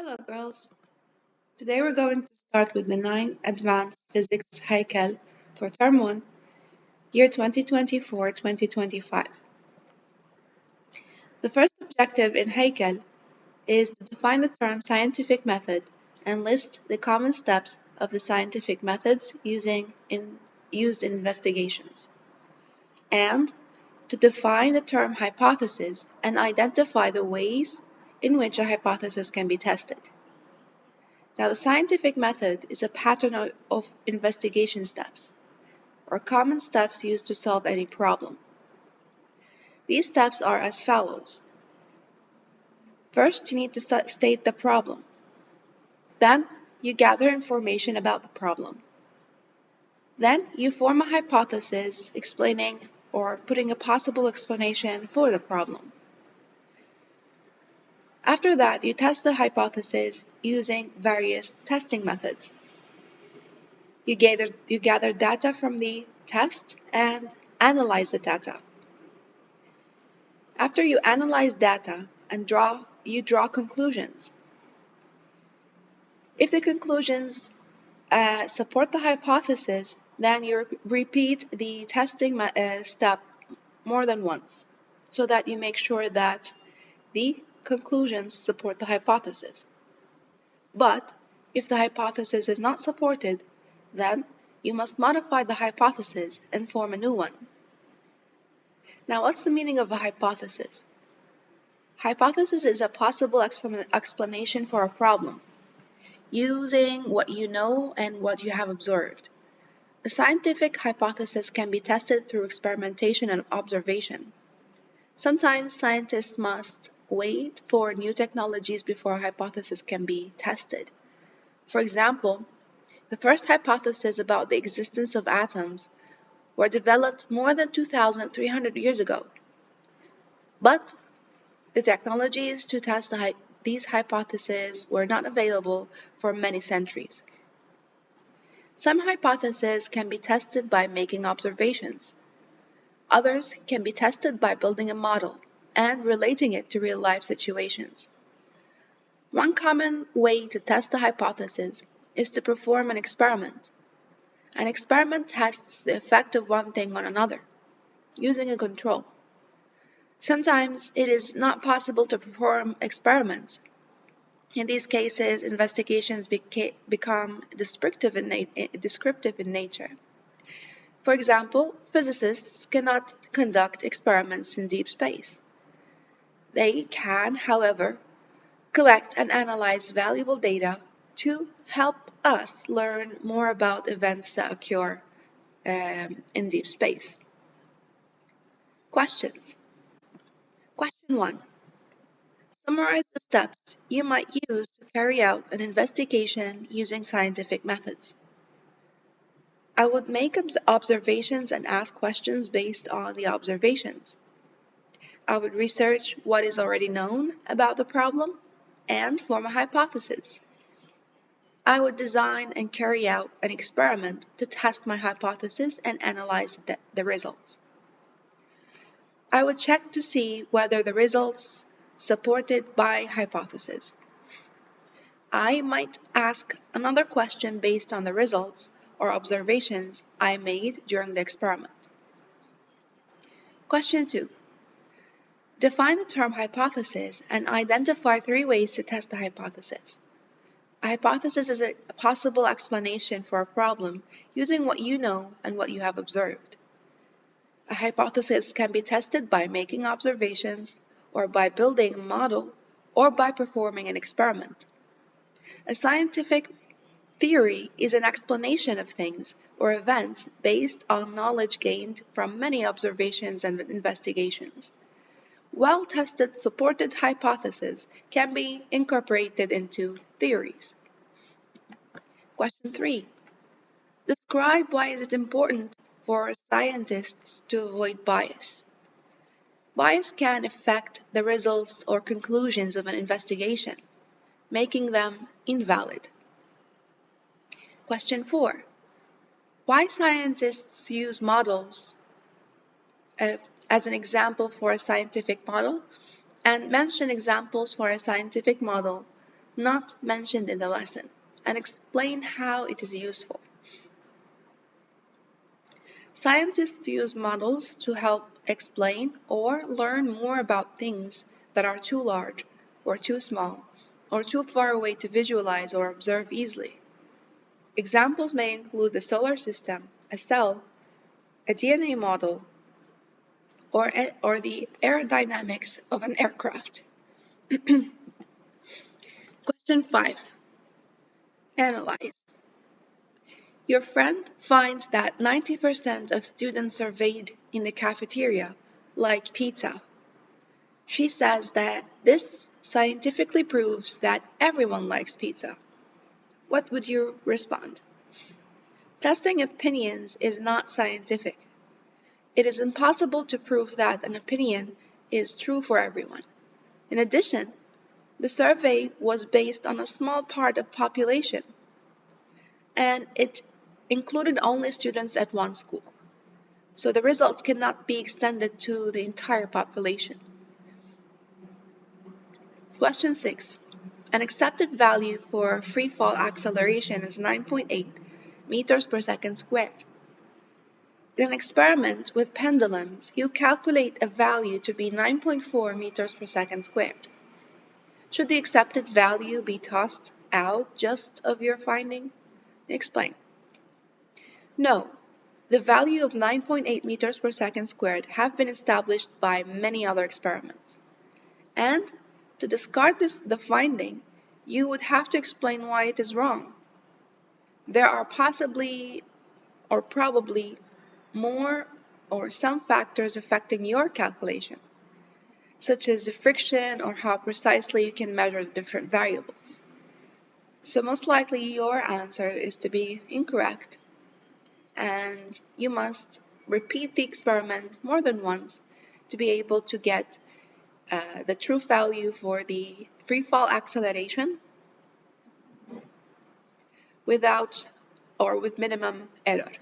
Hello, girls. Today we're going to start with the 9 Advanced Physics Heikel for Term 1, year 2024-2025. The first objective in Heikel is to define the term scientific method and list the common steps of the scientific methods used in investigations, and to define the term hypothesis and identify the ways in which a hypothesis can be tested. Now, the scientific method is a pattern of investigation steps, or common steps used to solve any problem. These steps are as follows. First, you need to state the problem. Then, you gather information about the problem. Then, you form a hypothesis explaining or putting a possible explanation for the problem. After that, you test the hypothesis using various testing methods. You gather data from the test and analyze the data. After you analyze data and you draw conclusions. If the conclusions support the hypothesis, then you repeat the testing step more than once so that you make sure that the conclusions support the hypothesis. But if the hypothesis is not supported, then you must modify the hypothesis and form a new one. Now, what's the meaning of a hypothesis? Hypothesis is a possible explanation for a problem, using what you know and what you have observed. A scientific hypothesis can be tested through experimentation and observation. Sometimes scientists must wait for new technologies before a hypothesis can be tested. For example, the first hypothesis about the existence of atoms were developed more than 2,300 years ago. But the technologies to test these hypotheses were not available for many centuries. Some hypotheses can be tested by making observations. Others can be tested by building a model and relating it to real-life situations. One common way to test a hypothesis is to perform an experiment. An experiment tests the effect of one thing on another, using a control. Sometimes it is not possible to perform experiments. In these cases, investigations become descriptive in nature. For example, physicists cannot conduct experiments in deep space. They can, however, collect and analyze valuable data to help us learn more about events that occur in deep space. Questions. Question 1. Summarize the steps you might use to carry out an investigation using scientific methods. I would make observations and ask questions based on the observations. I would research what is already known about the problem and form a hypothesis. I would design and carry out an experiment to test my hypothesis and analyze the results. I would check to see whether the results supported by hypothesis. I might ask another question based on the results or observations I made during the experiment. Question 2. Define the term hypothesis and identify 3 ways to test the hypothesis. A hypothesis is a possible explanation for a problem using what you know and what you have observed. A hypothesis can be tested by making observations, or by building a model, or by performing an experiment. A scientific theory is an explanation of things or events based on knowledge gained from many observations and investigations. Well-tested supported hypotheses can be incorporated into theories. Question 3. Describe why is it important for scientists to avoid bias. Bias can affect the results or conclusions of an investigation, making them invalid. Question 4. Why scientists use models as an example for a scientific model, and mention examples for a scientific model not mentioned in the lesson, and explain how it is useful. Scientists use models to help explain or learn more about things that are too large or too small or too far away to visualize or observe easily. Examples may include the solar system, a cell, a DNA model, or the aerodynamics of an aircraft. Question 5. Analyze. Your friend finds that 90% of students surveyed in the cafeteria like pizza. She says that this scientifically proves that everyone likes pizza. What would you respond? Testing opinions is not scientific. It is impossible to prove that an opinion is true for everyone. In addition, the survey was based on a small part of population, and it included only students at one school. So the results cannot be extended to the entire population. Question 6. An accepted value for free fall acceleration is 9.8 meters per second squared. In an experiment with pendulums, you calculate a value to be 9.4 meters per second squared. Should the accepted value be tossed out just of your finding? Explain. No, the value of 9.8 meters per second squared have been established by many other experiments. And to discard the finding, you would have to explain why it is wrong. There are possibly or probably more or some factors affecting your calculation, such as the friction or how precisely you can measure the different variables. So most likely your answer is to be incorrect, and you must repeat the experiment more than once to be able to get the true value for the free fall acceleration without or with minimum error.